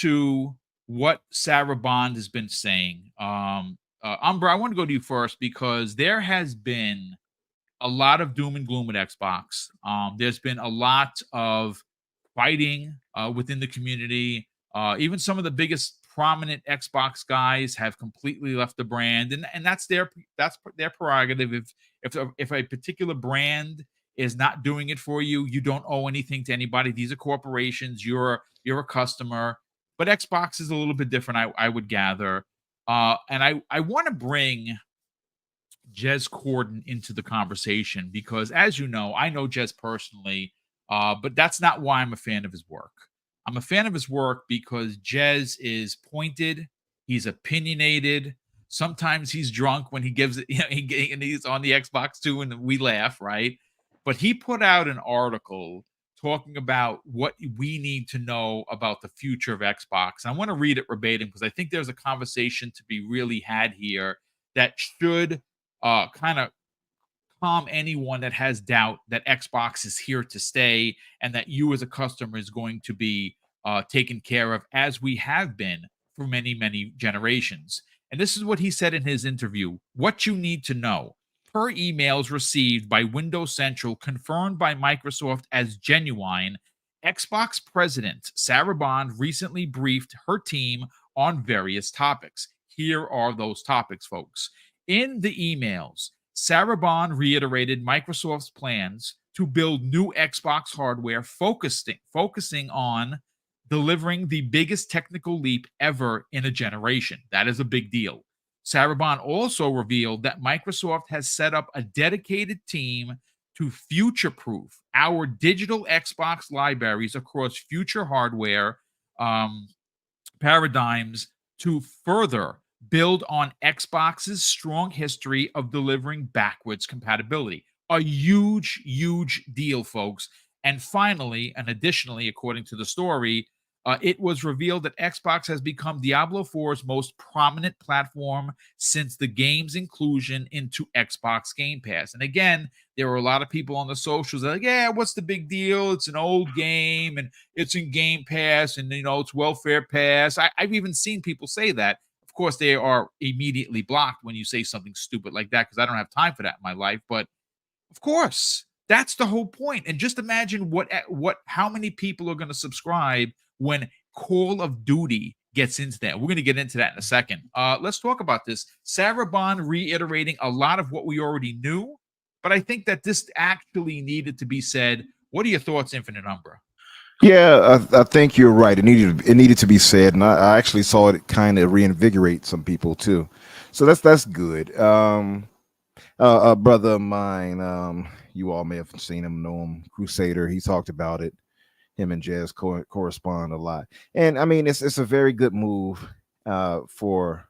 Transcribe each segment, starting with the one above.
to what Sarah Bond has been saying, Umbra, I want to go to you first because there has been a lot of doom and gloom at Xbox. There's been a lot of fighting within the community. Even some of the biggest prominent Xbox guys have completely left the brand, and that's their prerogative. If a particular brand is not doing it for you, you don't owe anything to anybody. These are corporations. You're a customer, but Xbox is a little bit different. I would gather, and I want to bring Jez Corden into the conversation because, as you know, I know Jez personally, but that's not why I'm a fan of his work. I'm a fan of his work because Jez is pointed, he's opinionated. Sometimes he's drunk when he gives it, and he's on the Xbox too, and we laugh, right? But he put out an article talking about what we need to know about the future of Xbox. I want to read it verbatim because I think there's a conversation to be really had here that should kind of calm anyone that has doubt that Xbox is here to stay and that you as a customer is going to be taken care of as we have been for many, many generations. And this is what he said in his interview. What you need to know. Per emails received by Windows Central confirmed by Microsoft as genuine, Xbox president Sarah Bond recently briefed her team on various topics. Here are those topics, folks. In the emails, Sarah Bond reiterated Microsoft's plans to build new Xbox hardware focusing on delivering the biggest technical leap ever in a generation. That is a big deal. Sarah Bond also revealed that Microsoft has set up a dedicated team to future-proof our digital Xbox libraries across future hardware paradigms to further build on Xbox's strong history of delivering backwards compatibility. A huge, huge deal, folks. And finally, and additionally, according to the story, it was revealed that Xbox has become Diablo 4's most prominent platform since the game's inclusion into Xbox Game Pass. And again, there were a lot of people on the socials that are like, yeah, what's the big deal? It's an old game and it's in Game Pass and, it's welfare pass. I've even seen people say that. Of course, they are immediately blocked when you say something stupid like that because I don't have time for that in my life. But of course, that's the whole point. And just imagine how many people are going to subscribe when Call of Duty gets into that. We're going to get into that in a second. Let's talk about this. Sarah Bond reiterating a lot of what we already knew, but I think that this actually needed to be said. What are your thoughts, Infinite Umbra? Yeah, I think you're right. It needed to be said, and I actually saw it kind of reinvigorate some people too. So that's good. A brother of mine, you all may have seen him, know him, Crusader. He talked about it. Him and Jazz correspond a lot, and I mean it's a very good move for.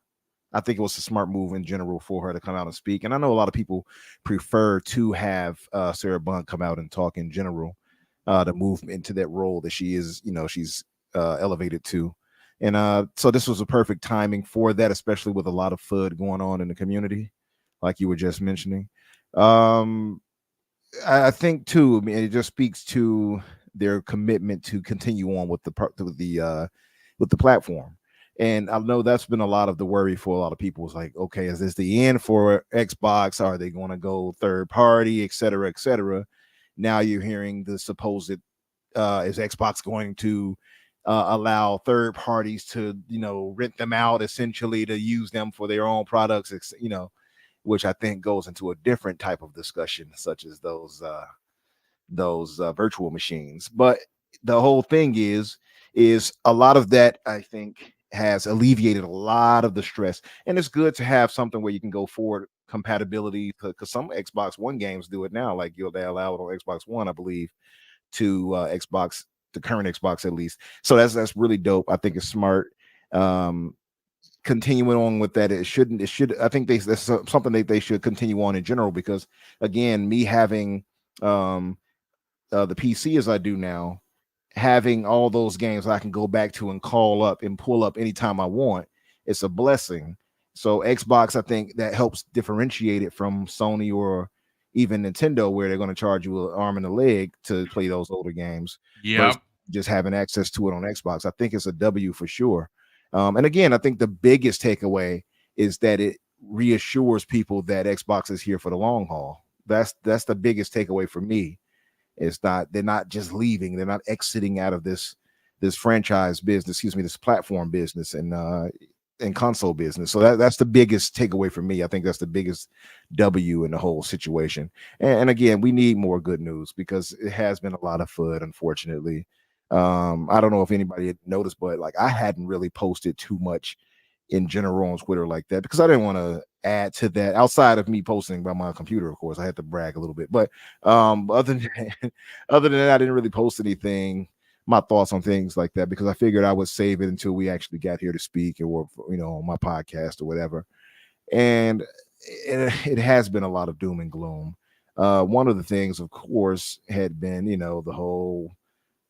I think it was a smart move in general for her to come out and speak. And I know a lot of people prefer to have Sarah Bond come out and talk in general to move into that role that she is, she's elevated to. And so this was a perfect timing for that, especially with a lot of FUD going on in the community, like you were just mentioning. I think too, I mean, it just speaks to their commitment to continue on with the platform. And I know that's been a lot of the worry for a lot of people. It's like, okay, is this the end for Xbox? Are they going to go third party, et cetera, et cetera? Now you're hearing the supposed, is Xbox going to allow third parties to, rent them out essentially to use them for their own products, which I think goes into a different type of discussion, such as those virtual machines. But the whole thing is a lot of that, I think, has alleviated a lot of the stress, and it's good to have something where you can go forward compatibility, because some Xbox One games do it now, like they allow it on Xbox One, I believe, to Xbox, the current Xbox at least. So that's really dope. I think it's smart. Continuing on with that, it should I think that's something that they should continue on in general, because again, me having the PC as I do now, having all those games I can go back to and call up and pull up anytime I want, it's a blessing. So Xbox, I think that helps differentiate it from Sony or even Nintendo, where they're going to charge you an arm and a leg to play those older games. Yeah. just having access to it on Xbox. I think it's a W for sure. And again, I think the biggest takeaway is that it reassures people that Xbox is here for the long haul. That's the biggest takeaway for me. It's not they're not just leaving, they're not exiting out of this franchise business, excuse me, this platform business and console business. So that's the biggest takeaway for me. I think that's the biggest W in the whole situation. And again, we need more good news because it has been a lot of FUD, unfortunately. I don't know if anybody had noticed, but like I hadn't really posted too much in general on Twitter like that because I didn't want to add to that outside of me posting by my computer. Of course, I had to brag a little bit, but other than other than that, I didn't really post anything, my thoughts on things like that, because I figured I would save it until we actually got here to speak or on my podcast or whatever. And it has been a lot of doom and gloom. One of the things, of course, had been the whole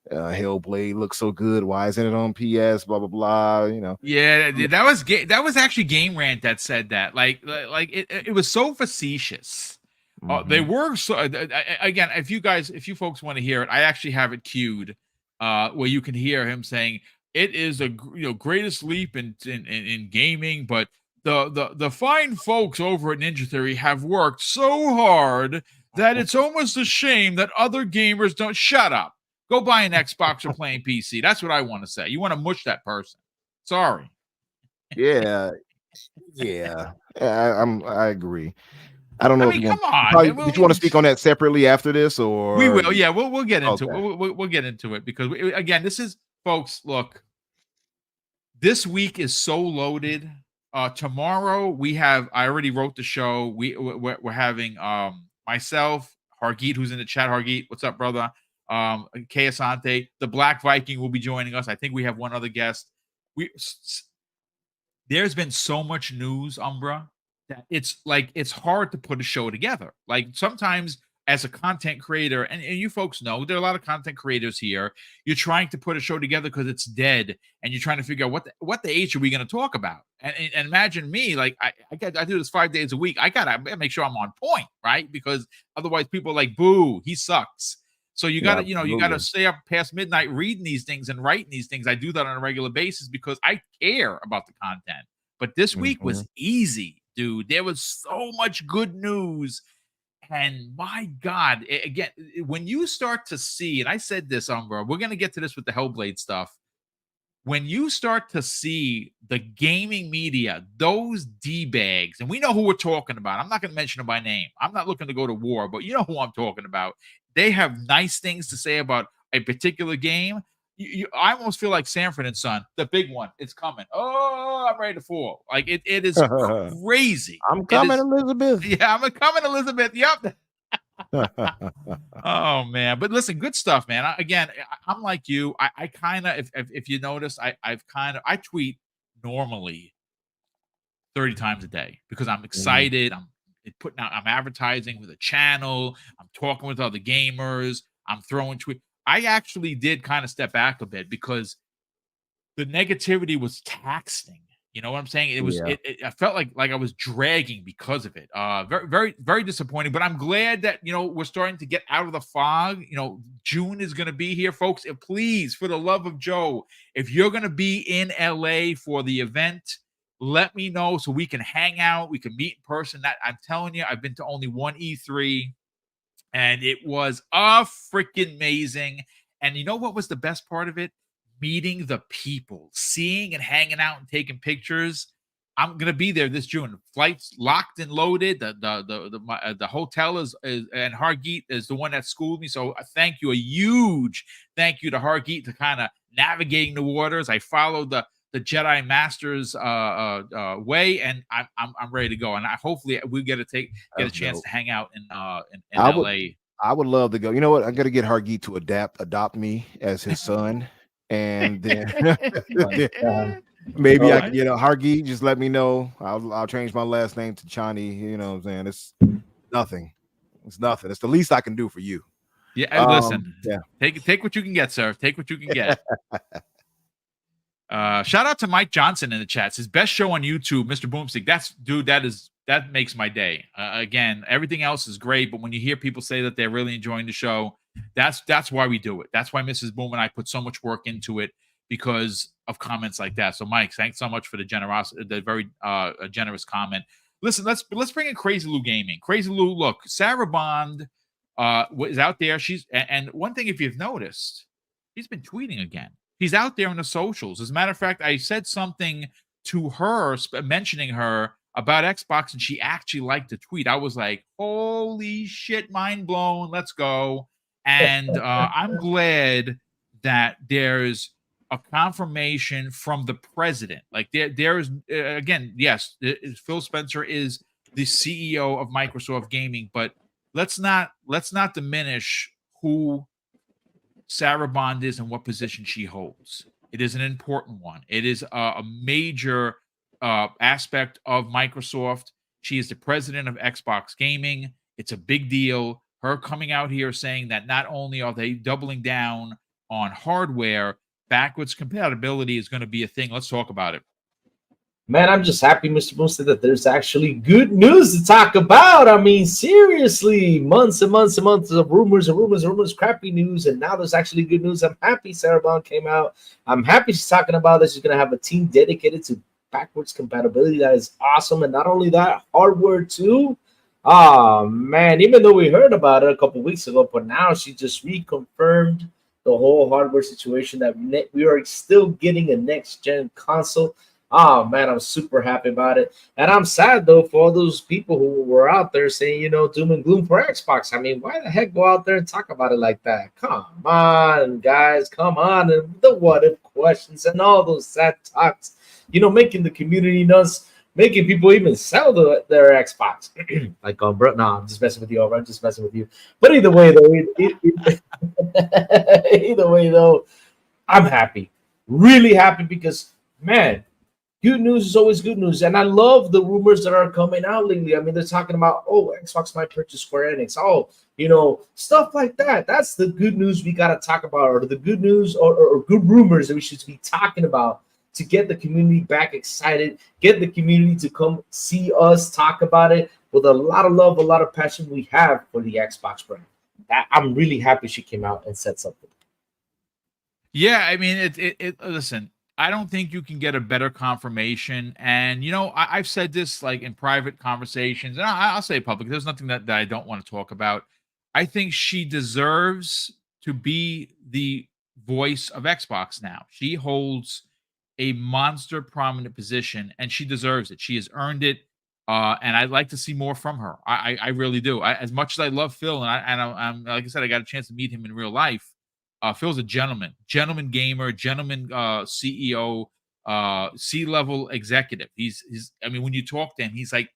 Hellblade looks so good. Why isn't it on PS? Blah blah blah. Yeah, that was actually Game Rant that said that. Like it was so facetious. They Mhm. were so again. If you folks want to hear it, I actually have it queued, where you can hear him saying it is a greatest leap in gaming, but the fine folks over at Ninja Theory have worked so hard that it's almost a shame that other gamers don't shut up. Go buy an Xbox or playing PC. That's what I want to say. You want to mush that person. Sorry. Yeah, yeah, I agree. I don't I know if mean, you come want. on. Probably, did you want to speak on that separately after this, We or will. Yeah, we'll get into okay? we'll get into it because again, this is folks. Look, this week is so loaded. Tomorrow we have. I already wrote the show. We're having myself, Hargeet, who's in the chat. Hargeet, what's up, brother? Kay Asante, the Black Viking will be joining us. I think we have one other guest. We There's been so much news, Umbra, that it's hard to put a show together. Like sometimes as a content creator, and you folks know there are a lot of content creators here. You're trying to put a show together because it's dead, and you're trying to figure out what the H are we going to talk about. And imagine me, like I do this 5 days a week. I gotta make sure I'm on point, right? Because otherwise people are like, boo, he sucks. So you Yeah, gotta, you gotta absolutely. stay up past midnight reading these things and writing these things. I do that on a regular basis because I care about the content. But this week Mhm. was easy, dude. There was so much good news. And my God, again, when you start to see, and I said this, Umbra, we're gonna get to this with the Hellblade stuff, when you start to see the gaming media, those D bags, and we know who we're talking about. I'm not going to mention them by name. I'm not looking to go to war, but you know who I'm talking about. They have nice things to say about a particular game. I almost feel like Sanford and Son, the big one. It's coming. Oh, I'm ready to fall. Like it is crazy. I'm It coming, is. Elizabeth. Yeah, I'm coming, Elizabeth. Yep. Oh man, but listen, good stuff, man. I'm like you. I kind of, if you notice, I've kind of I tweet normally 30 times a day because I'm Mhm. excited. I'm advertising with a channel. I'm talking with other gamers. I'm throwing tweet. I actually did kind of step back a bit because the negativity was taxing. You know what I'm saying? It was Yeah, I felt like I was dragging because of it. Very, very, very disappointing. But I'm glad that we're starting to get out of the fog. June is gonna be here, folks. And please, for the love of Joe, if you're gonna be in LA for the event, let me know so we can hang out, we can meet in person. That I'm telling you, I've been to only one E3 and it was a freaking amazing. And you know what was the best part of it? Meeting the people, seeing and hanging out and taking pictures. I'm gonna be there this June. Flights locked and loaded. The hotel is and Hargeet is the one that schooled me. So thank you, a huge thank you to Hargeet to kind of navigating the waters. I followed the Jedi Masters way, and I'm ready to go. And hopefully we get a that's chance dope. to hang out in I would LA. I would love to go. You know what? I'm gonna get Hargeet to adopt me as his son, and then My God. maybe I Oh, can Hargeet. Just let me know. I'll change my last name to Chani. You know what I'm saying? It's nothing. It's nothing. It's the least I can do for you. Yeah, listen, Yeah. take what you can get, sir. Take what you can get. Shout out to Mike Johnson in the chats. His best show on YouTube, Mr. Boomstick. That makes my day. Again, everything else is great, but when you hear people say that they're really enjoying the show, That's why we do it. That's why Mrs. Boom and I put so much work into it because of comments like that. So, Mike, thanks so much for the generosity, the very generous comment. Listen, let's bring in Crazy Lou Gaming. Crazy Lou, look, Sarah Bond is out there. And one thing, if you've noticed, he's been tweeting again. He's out there on the socials. As a matter of fact, I said something to her, mentioning her about Xbox, and she actually liked the tweet. I was like, holy shit, mind blown. Let's go. And I'm glad that there's a confirmation from the president. Like there is again, yes, Phil Spencer is the CEO of Microsoft Gaming, but let's not diminish who Sarah Bond is and what position she holds. It is an important one. It is a major aspect of Microsoft. She is the president of Xbox Gaming. It's a big deal. Her coming out here saying that not only are they doubling down on hardware, backwards compatibility is going to be a thing. Let's talk about it. Man, I'm just happy, Mr. Boomstick, that there's actually good news to talk about. I mean, seriously, months and months and months of rumors and rumors and rumors, crappy news, and now there's actually good news. I'm happy Sarah Bond came out. I'm happy she's talking about this. She's going to have a team dedicated to backwards compatibility. That is awesome. And not only that, hardware too. Oh, man, even though we heard about it a couple weeks ago, but now she just reconfirmed the whole hardware situation that we are still getting a next-gen console. Oh man, I'm super happy about it. And I'm sad though for all those people who were out there saying, doom and gloom for Xbox. I mean, why the heck go out there and talk about it like that? Come on, guys, come on. And the what if questions and all those sad talks, making the community nuts, making people even sell their Xbox. Like, bro, no, I'm just messing with you, I'm just messing with you. But either way, though, either way, though, I'm happy. Really happy because, man, good news is always good news. And I love the rumors that are coming out lately. I mean, they're talking about, Xbox might purchase Square Enix. Stuff like that. That's the good news we got to talk about, or the good news or good rumors that we should be talking about to get the community back excited, get the community to come see us talk about it with a lot of love, a lot of passion we have for the Xbox brand. I'm really happy she came out and said something. Yeah, I mean, listen, I don't think you can get a better confirmation. And I've said this like in private conversations, and I'll say it public. There's nothing that I don't want to talk about. I think she deserves to be the voice of Xbox now. She holds a monster prominent position, and she deserves it. She has earned it. And I'd like to see more from her. I really do. As much as I love Phil, I'm like I said, I got a chance to meet him in real life. Phil's a gentleman gamer, gentleman CEO, C-level executive. He's. I mean, when you talk to him, he's like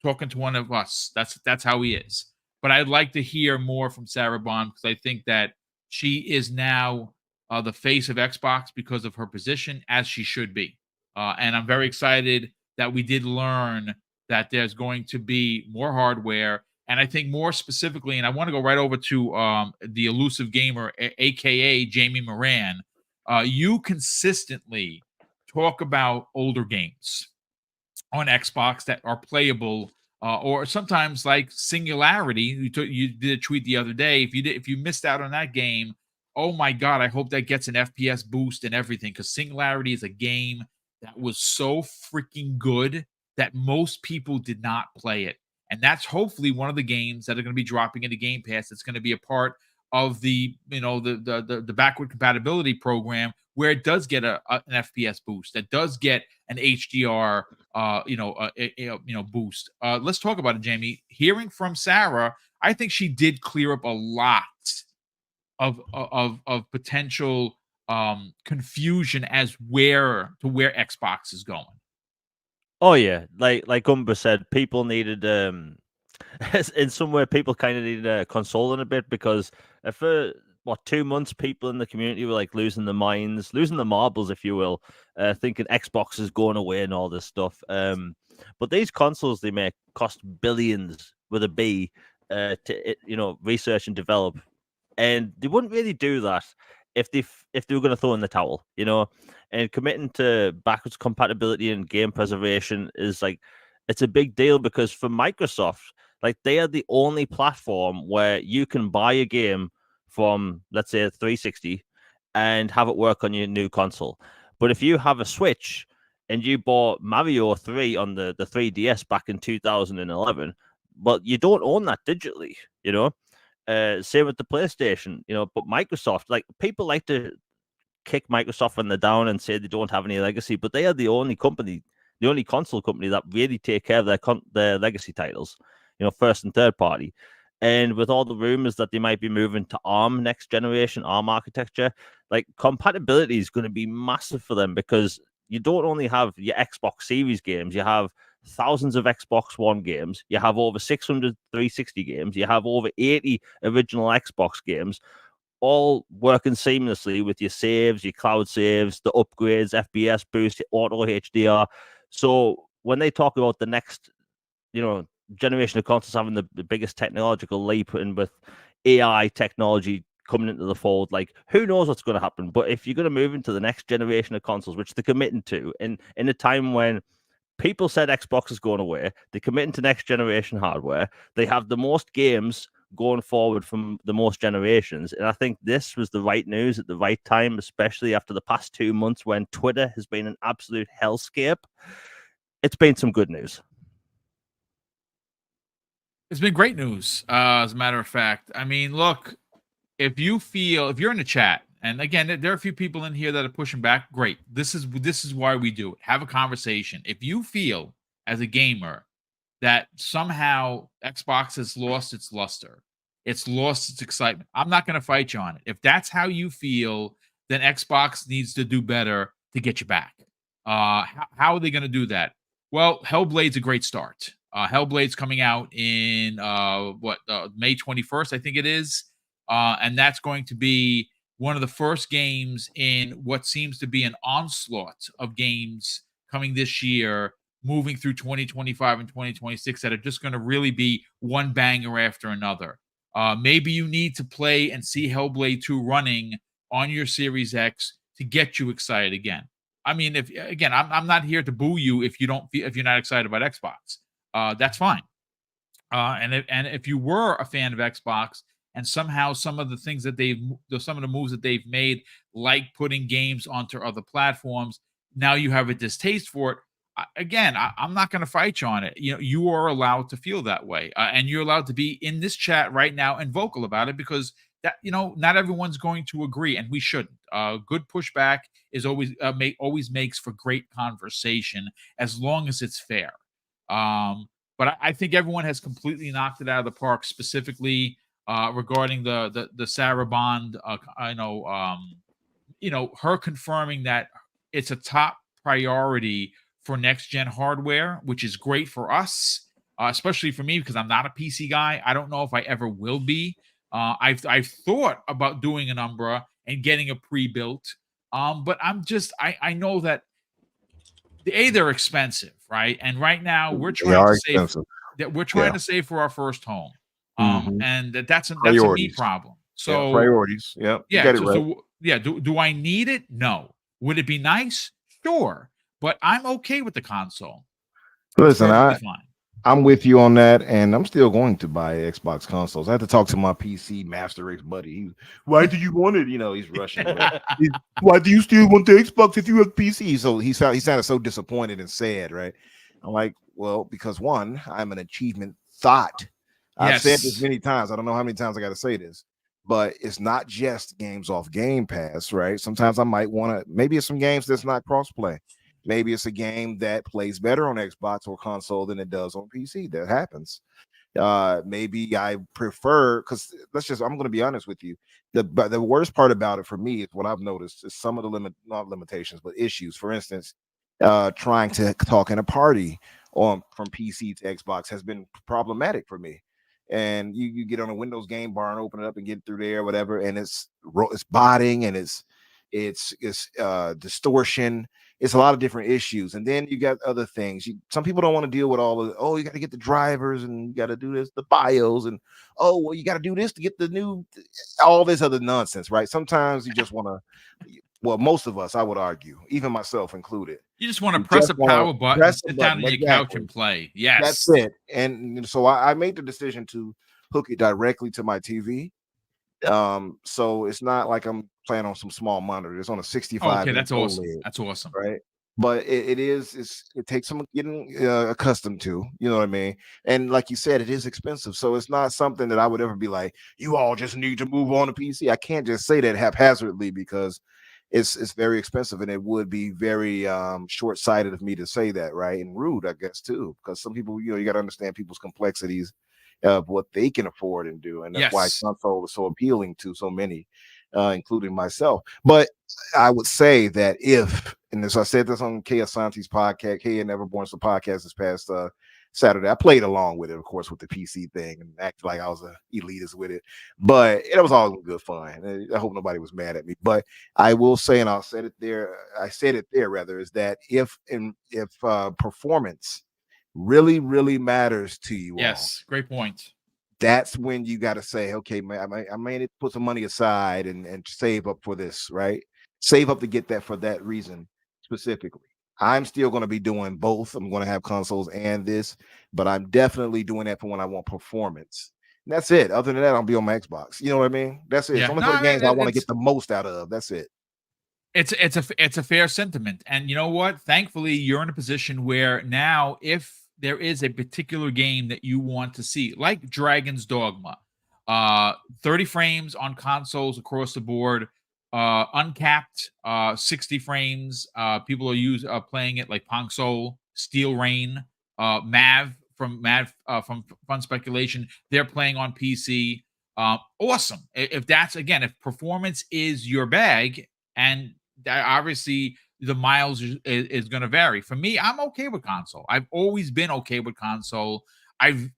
talking to one of us. That's how he is. But I'd like to hear more from Sarah Bond because I think that she is now the face of Xbox because of her position, as she should be. And I'm very excited that we did learn that there's going to be more hardware. And I think more specifically, and I want to go right over to the elusive gamer, aka Jamie Moran. You consistently talk about older games on Xbox that are playable, or sometimes like Singularity. You did a tweet the other day. If you missed out on that game, oh my god, I hope that gets an FPS boost and everything, because Singularity is a game that was so freaking good that most people did not play it. And that's hopefully one of the games that are going to be dropping into Game Pass. It's going to be a part of the the backward compatibility program where it does get an FPS boost, that does get an HDR boost. Let's talk about it, Jamie. Hearing from Sarah, I think she did clear up a lot of potential confusion as where Xbox is going. Oh yeah, like Umber said, people needed in some way people kind of needed consoling a bit, because for 2 months people in the community were like losing their minds, losing the marbles, if you will, thinking Xbox is going away and all this stuff. But these consoles they make cost billions with a B to research and develop, and they wouldn't really do that if they were going to throw in the towel, and committing to backwards compatibility and game preservation is like, it's a big deal, because for Microsoft, like, they are the only platform where you can buy a game from, let's say, 360 and have it work on your new console. But if you have a Switch and you bought Mario 3 on the 3DS back in 2011, well, you don't own that digitally, you know? Same with the PlayStation, you know, but Microsoft, like, people like to kick Microsoft when they're down and say they don't have any legacy, but they are the only company, the only console company that really take care of their legacy titles, you know, first and third party. And with all the rumors that they might be moving to ARM next generation, ARM architecture, like, compatibility is going to be massive for them, because you don't only have your Xbox Series games, you have thousands of Xbox One games, you have over 600 360 games, you have over 80 original Xbox games, all working seamlessly with your saves, your cloud saves, the upgrades, FPS boost, auto HDR. So when they talk about the next, you know, generation of consoles having the biggest technological leap, and with AI technology coming into the fold, like, who knows what's going to happen? But if you're going to move into the next generation of consoles, which they're committing to, in a time when people said Xbox is going away, they're committing to next generation hardware, they have the most games going forward from the most generations. And I think this was the right news at the right time, especially after the past 2 months when Twitter has been an absolute hellscape. It's been some good news. It's been great news, as a matter of fact. I mean, look, if you're in the chat, and again, there are a few people in here that are pushing back, great. This is why we do it. Have a conversation. If you feel as a gamer that somehow Xbox has lost its luster, it's lost its excitement, I'm not going to fight you on it. If that's how you feel, then Xbox needs to do better to get you back. How are they going to do that? Well, Hellblade's a great start. Hellblade's coming out in May 21st, I think it is. And that's going to be one of the first games in what seems to be an onslaught of games coming this year, moving through 2025 and 2026, that are just going to really be one banger after another. Maybe you need to play and see Hellblade 2 running on your Series X to get you excited again. I mean, if again, I'm not here to boo you if you're not excited about Xbox. That's fine. And if you were a fan of Xbox, and somehow some of the moves that they've made, like putting games onto other platforms, now you have a distaste for it. Again, I'm not going to fight you on it. You know, you are allowed to feel that way, and you're allowed to be in this chat right now and vocal about it, because that, you know, not everyone's going to agree, and we shouldn't. Good pushback is always makes for great conversation, as long as it's fair. But I think everyone has completely knocked it out of the park, specifically regarding the Sarah Bond. Her confirming that it's a top priority for next gen hardware, which is great for us, especially for me, because I'm not a PC guy. I don't know if I ever will be. I've thought about doing an Umbra and getting a pre-built, but I know that they're expensive, right? And right now we're trying to save to save for our first home, and that's a me problem. So priorities, yeah. Do I need it? No. Would it be nice? Sure, but I'm okay with the console. Listen, I'm with you on that, and I'm still going to buy Xbox consoles. I had to talk to my PC Master Race buddy. Why do you want it? You know, he's Russian. Why do you still want the Xbox if you have PC? So he sounded so disappointed and sad, right? I'm like, well, because one, I'm an achievement thought. I've said this many times. I don't know how many times I got to say this, but it's not just games off Game Pass, right? Sometimes I might want to, maybe it's some games that's not cross-play. Maybe it's a game that plays better on Xbox or console than it does on PC. That happens. Maybe I prefer, because I'm going to be honest with you. The worst part about it for me is what I've noticed is some of the not limitations, but issues. For instance, trying to talk in a party from PC to Xbox has been problematic for me. And you get on a Windows game bar and open it up and get through there, or whatever, and it's botting and it's distortion. It's a lot of different issues. And then you got other things. Some people don't want to deal with all of, you got to get the drivers and you got to do this, the BIOS, and you got to do this to get the new, all this other nonsense, right? Sometimes you just want to, well, most of us, I would argue, even myself included. You just want to press a power button, sit down on your couch and play. Yes. That's it. And so I made the decision to hook it directly to my TV. So it's not like I'm playing on some small monitor. It's on a Oh, 65 okay, inch that's awesome. OLED, That's awesome. right? But it takes some getting accustomed to, you know what I mean? And like you said, it is expensive. So it's not something that I would ever be like, you all just need to move on to PC. I can't just say that haphazardly because it's very expensive, and it would be very short-sighted of me to say that, right? And rude, I guess, too, because some people, you got to understand people's complexities of what they can afford and do, and that's why Yes. console is so appealing to so many, including myself. But I would say that and as I said this on Kay Asante's podcast, Kay and Everborn's podcast this past Saturday, I played along with it, of course, with the PC thing and acted like I was a elitist with it, but it was all good fun. I hope nobody was mad at me. But I will say, and I said it there rather, is that if performance really, really matters to you all, Yes. Great point. that's when you got to say, okay, man, I may need to put some money aside and save up for this, right? Save up to get that for that reason specifically. I'm still going to be doing both. I'm going to have consoles and this, but I'm definitely doing that for when I want performance. And that's it. Other than that, I'll be on my Xbox. You know what I mean? That's it. It's Yeah. only No, for the I mean, games I want to get the most out of. That's it. it's a fair sentiment, and you know what? Thankfully, you're in a position where now, if there is a particular game that you want to see, like Dragon's Dogma, 30 frames on consoles across the board, uncapped, 60 frames. People are playing it like Pong Soul, Steel Rain, from Fun Speculation. They're playing on PC. Awesome. If that's, again, if performance is your bag, and that obviously the miles is going to vary. For me, I'm okay with console. I've always been okay with console. I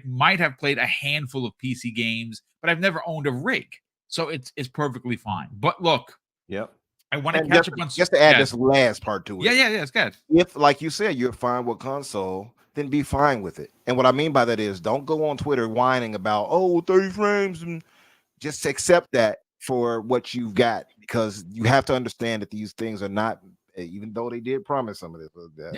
might have played a handful of PC games, but I've never owned a rig, so it's perfectly fine. But look, Yep. I want to And catch up on. just to add Yes, this last part to yeah, it, yeah, yeah. It's good. if, like you said, you're fine with console, then be fine with it. And what I mean by that is, don't go on Twitter whining about 30 frames, and just accept that for what you've got, because you have to understand that these things are not, even though they did promise some of this.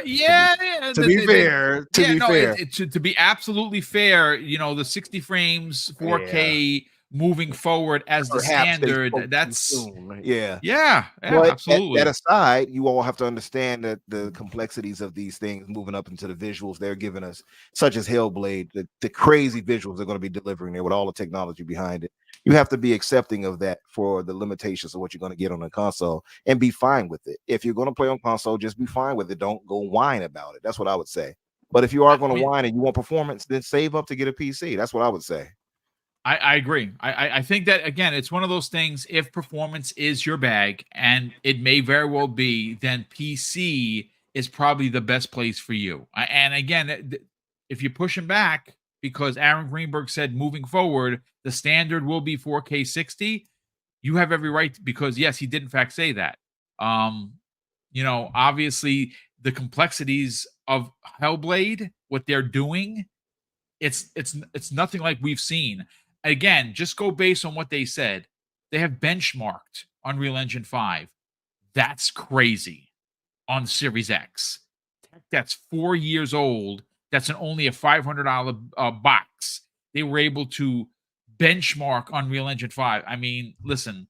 Yeah, yeah. To be fair, Yeah, no. To be absolutely fair, the 60 frames, yeah, 4K moving forward as the perhaps they standard. spoke too That's soon. Yeah. yeah, But that absolutely. aside, you all have to understand that the complexities of these things moving up into the visuals they're giving us, such as Hellblade, the crazy visuals they're going to be delivering there with all the technology behind it. You have to be accepting of that for the limitations of what you're going to get on a console and be fine with it. If you're going to play on console, just be fine with it. Don't go whine about it. That's what I would say. But if you are going I to mean, whine and you want performance, then save up to get a PC. That's what I would say. I agree. I think that, again, it's one of those things. If performance is your bag, and it may very well be, then PC is probably the best place for you. And again, if you're pushing back because Aaron Greenberg said moving forward the standard will be 4K 60, you have every right because yes, he did in fact say that. Um, obviously the complexities of Hellblade, what they're doing, it's nothing like we've seen. Again, just go based on what they said. They have benchmarked Unreal Engine 5. That's crazy on Series X. That's 4 years old. That's only a $500 box. They were able to benchmark Unreal Engine 5. I mean, listen,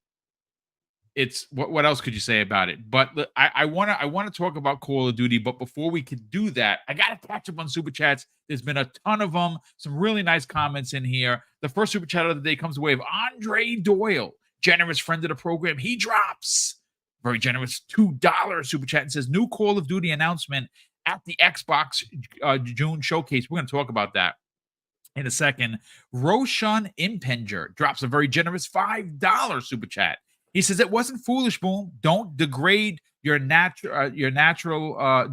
it's what else could you say about it? But I want to talk about Call of Duty, but before we could do that, I got to catch up on super chats. There's been a ton of them, some really nice comments in here. The first super chat of the day comes away of Andre Doyle, generous friend of the program. He drops very generous $2 super chat and says, new Call of Duty announcement at the Xbox June showcase. We're going to talk about that in a second. Roshan Impenger drops a very generous $5 super chat. He says, it wasn't foolish, Boom. Don't degrade your natural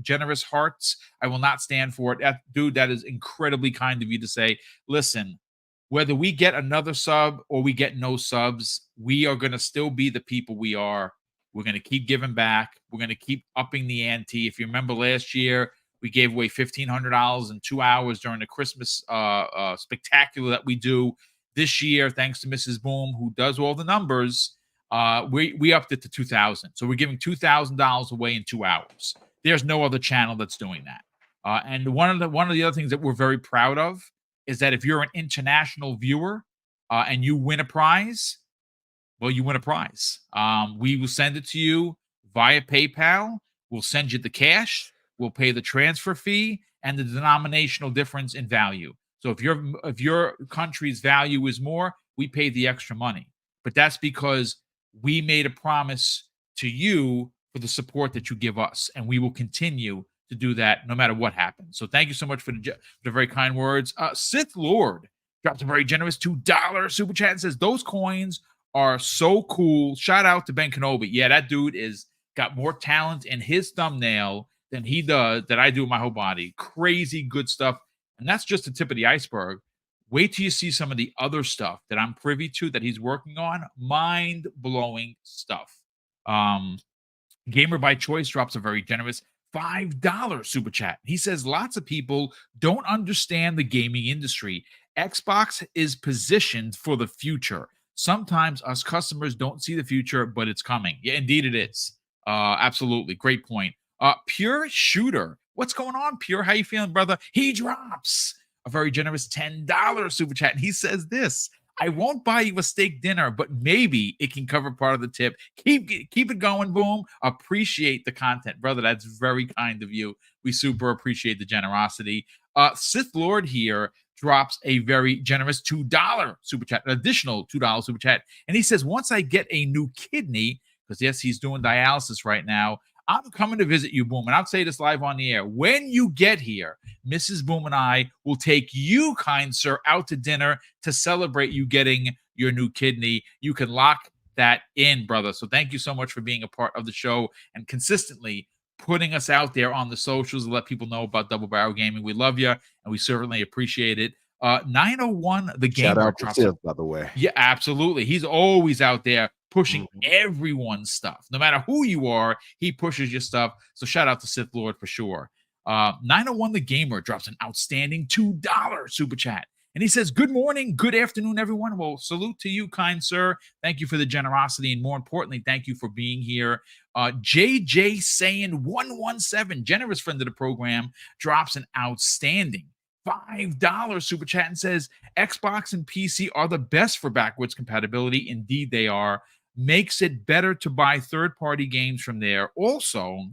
generous hearts. I will not stand for it. Dude, that is incredibly kind of you to say. Listen, whether we get another sub or we get no subs, we are going to still be the people we are. We're going to keep giving back. We're going to keep upping the ante. If you remember last year, we gave away $1,500 in 2 hours during the Christmas spectacular that we do. This year, thanks to Mrs. Boom, who does all the numbers, we upped it to $2,000. So we're giving $2,000 away in 2 hours. There's no other channel that's doing that. And one of the other things that we're very proud of is that if you're an international viewer, and you win a prize, well, you win a prize. We will send it to you via PayPal. We'll send you the cash. We'll pay the transfer fee and the denominational difference in value. So if your country's value is more, we pay the extra money. But that's because we made a promise to you for the support that you give us, and we will continue to do that no matter what happens. So thank you so much for the very kind words. Sith Lord drops a very generous $2 super chat and says those coins are so cool. Shout out to Ben Kenobi. Yeah, that dude is got more talent in his thumbnail than he does that I do in my whole body. Crazy good stuff. And that's just the tip of the iceberg. Wait till you see some of the other stuff that I'm privy to that he's working on. Mind-blowing stuff. Gamer by Choice drops a very generous $5 super chat. He says lots of people don't understand the gaming industry. Xbox is positioned for the future. Sometimes us customers don't see the future, but it's coming. Yeah, indeed it is. Absolutely. Great point. Pure Shooter. What's going on, Pure? How you feeling, brother? He drops a very generous $10 super chat. And he says this: I won't buy you a steak dinner, but maybe it can cover part of the tip. Keep it going, Boom. Appreciate the content, brother. That's very kind of you. We super appreciate the generosity. Sith Lord here drops a very generous $2 super chat, an additional $2 super chat. And he says, once I get a new kidney, because yes, he's doing dialysis right now, I'm coming to visit you, Boom. And I'll say this live on the air. When you get here, Mrs. Boom and I will take you, kind sir, out to dinner to celebrate you getting your new kidney. You can lock that in, brother. So thank you so much for being a part of the show and consistently putting us out there on the socials to let people know about Double Barrel Gaming. We love you, and we certainly appreciate it. 901 the Gamer. Shout out to Sith, by the way. Yeah, absolutely. He's always out there pushing everyone's stuff. No matter who you are, he pushes your stuff. So shout out to Sith Lord for sure. 901 the Gamer drops an outstanding $2 super chat. And he says, good morning, good afternoon, everyone. Well, salute to you, kind sir. Thank you for the generosity. And more importantly, thank you for being here. JJ saying 117, generous friend of the program, drops an outstanding $5 super chat and says, Xbox and PC are the best for backwards compatibility. Indeed, they are. Makes it better to buy third-party games from there. Also,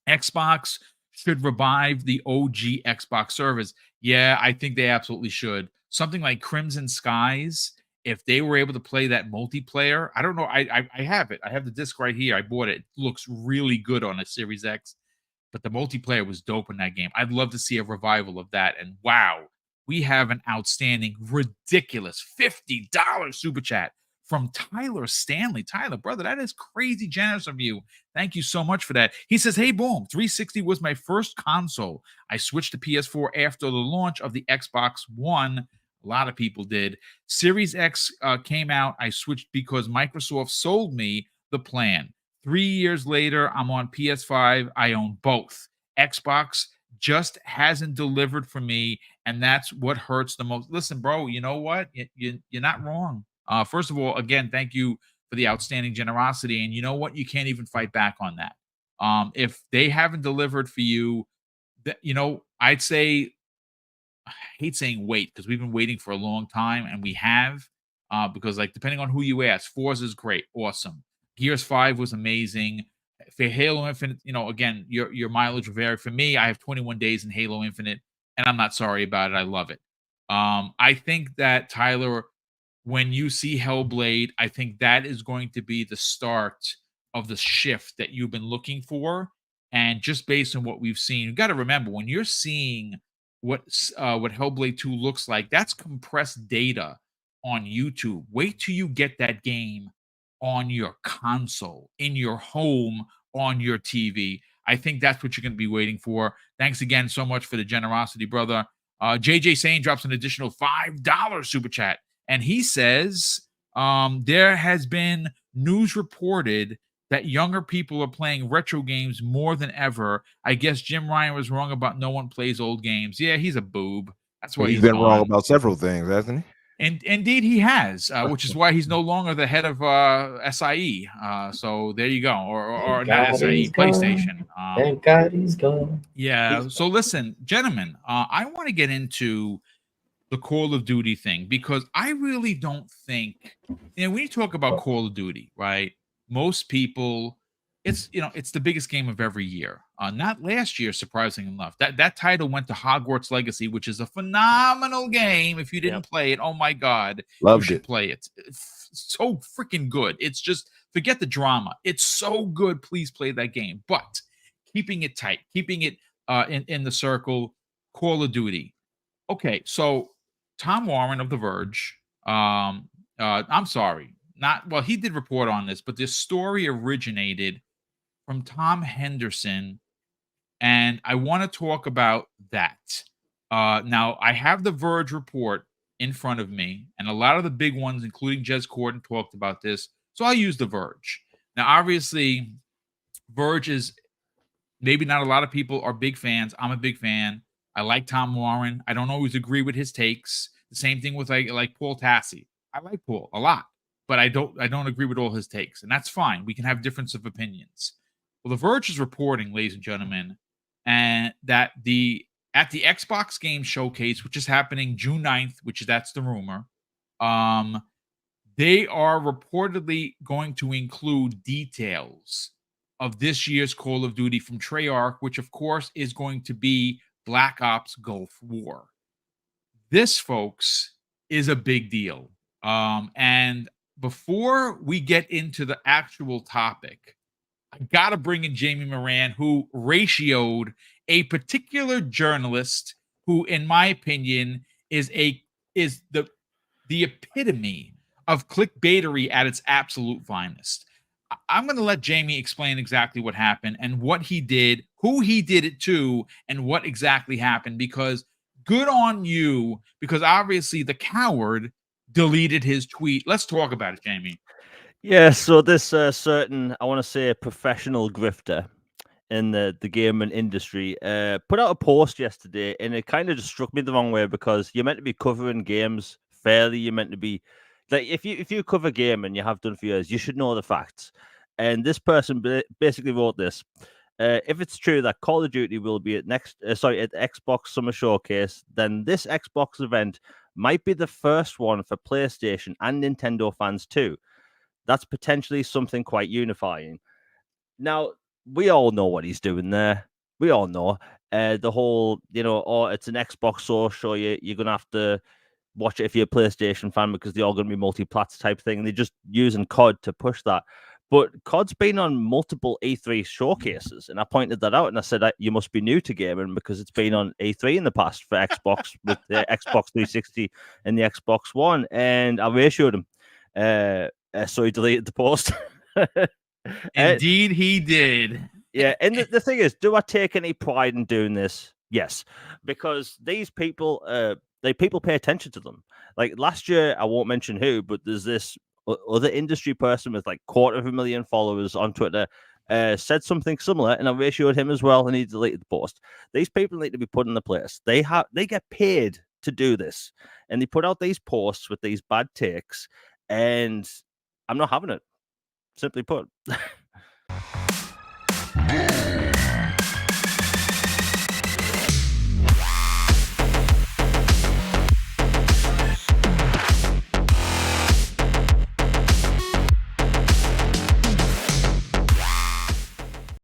Xbox should revive the OG Xbox service. Yeah, I think they absolutely should. Something like Crimson Skies, if they were able to play that multiplayer, I don't know. I have it. I have the disc right here. I bought it. It looks really good on a Series X, but the multiplayer was dope in that game. I'd love to see a revival of that. And wow, we have an outstanding, ridiculous $50 super chat from Tyler Stanley. Tyler, brother, that is crazy generous of you. Thank you so much for that. He says, hey, Boom, 360 was my first console. I switched to PS4 after the launch of the Xbox One. A lot of people did. Series X came out. I switched because Microsoft sold me the plan. 3 years later, I'm on PS5. I own both. Xbox just hasn't delivered for me, and that's what hurts the most. Listen, bro, you know what? You're not wrong. First of all, again, thank you for the outstanding generosity. And you know what? You can't even fight back on that. If they haven't delivered for you, I'd say, I hate saying wait because we've been waiting for a long time, and we have. Because like depending on who you ask, Forza is great, awesome. Gears 5 was amazing. For Halo Infinite, again, your mileage will vary. For me, I have 21 days in Halo Infinite, and I'm not sorry about it. I love it. I think that Tyler, when you see Hellblade, I think that is going to be the start of the shift that you've been looking for. And just based on what we've seen, you got to remember when you're seeing what Hellblade 2 looks like, that's compressed data on YouTube. Wait till you get that game on your console, in your home, on your TV. I think that's what you're going to be waiting for. Thanks again so much for the generosity, brother. JJ Sane drops an additional $5 super chat. And he says, there has been news reported that younger people are playing retro games more than ever. I guess Jim Ryan was wrong about no one plays old games. Yeah, he's a boob. That's why he's been wrong about several things, hasn't he? And indeed he has, which is why he's no longer the head of SIE. So there you go, or not SIE, PlayStation. Thank God he's gone. Yeah. So listen, gentlemen, I want to get into the Call of Duty thing, because I really don't think, when you talk about Call of Duty, right? Most people, it's the biggest game of every year. Not last year, surprisingly enough. That title went to Hogwarts Legacy, which is a phenomenal game. If you Yep. didn't play it, oh my god, you Loved should it. play it. It's so freaking good. It's just, forget the drama. It's so good. Please play that game. But keeping it tight, keeping it in the circle, Call of Duty. Okay, so Tom Warren of The Verge, I'm sorry, not well, he did report on this, but this story originated from Tom Henderson, and I want to talk about that. Now, I have The Verge report in front of me, and a lot of the big ones, including Jez Corden, talked about this, so I'll use The Verge. Now, obviously, Verge is, maybe not a lot of people are big fans. I'm a big fan. I like Tom Warren. I don't always agree with his takes. The same thing with like Paul Tassi. I like Paul a lot, but I don't agree with all his takes, and that's fine. We can have difference of opinions. Well, The Verge is reporting, ladies and gentlemen, and that at the Xbox Game Showcase, which is happening June 9th, that's the rumor. They are reportedly going to include details of this year's Call of Duty from Treyarch, which of course is going to be Black Ops Gulf War. This, folks, is a big deal. And before we get into the actual topic, I got to bring in Jamie Moran, who ratioed a particular journalist who, in my opinion, is the epitome of clickbaitery at its absolute finest. I'm going to let Jamie explain exactly what happened and what he did, who he did it to, and what exactly happened, because good on you, because obviously the coward deleted his tweet. Let's talk about it, Jamie. Yeah, so this certain, I want to say, professional grifter in the gaming industry put out a post yesterday, and it kind of just struck me the wrong way, because you're meant to be covering games fairly. You're meant to be like, if you cover game and you have done for years, you should know the facts. And this person basically wrote this: if it's true that Call of Duty will be at at Xbox Summer Showcase, then this Xbox event might be the first one for PlayStation and Nintendo fans too. That's potentially something quite unifying. Now, we all know what he's doing there. We all know the whole, oh, it's an Xbox social. You're going to have to watch it if you're a PlayStation fan, because they're all going to be multi-plats type thing. They're just using COD to push that. But COD's been on multiple E3 showcases, and I pointed that out, and I said, you must be new to gaming, because it's been on E3 in the past for Xbox with the Xbox 360 and the Xbox One, and I ratioed him. So he deleted the post. Indeed, he did. Yeah, and the thing is, do I take any pride in doing this? Yes, because these people, people pay attention to them. Like last year, I won't mention who, but there's this other industry person with like 250,000 followers on Twitter, said something similar, and I ratioed him as well, and he deleted the post. These people need to be put in the place. They get paid to do this, and they put out these posts with these bad takes, and I'm not having it. Simply put.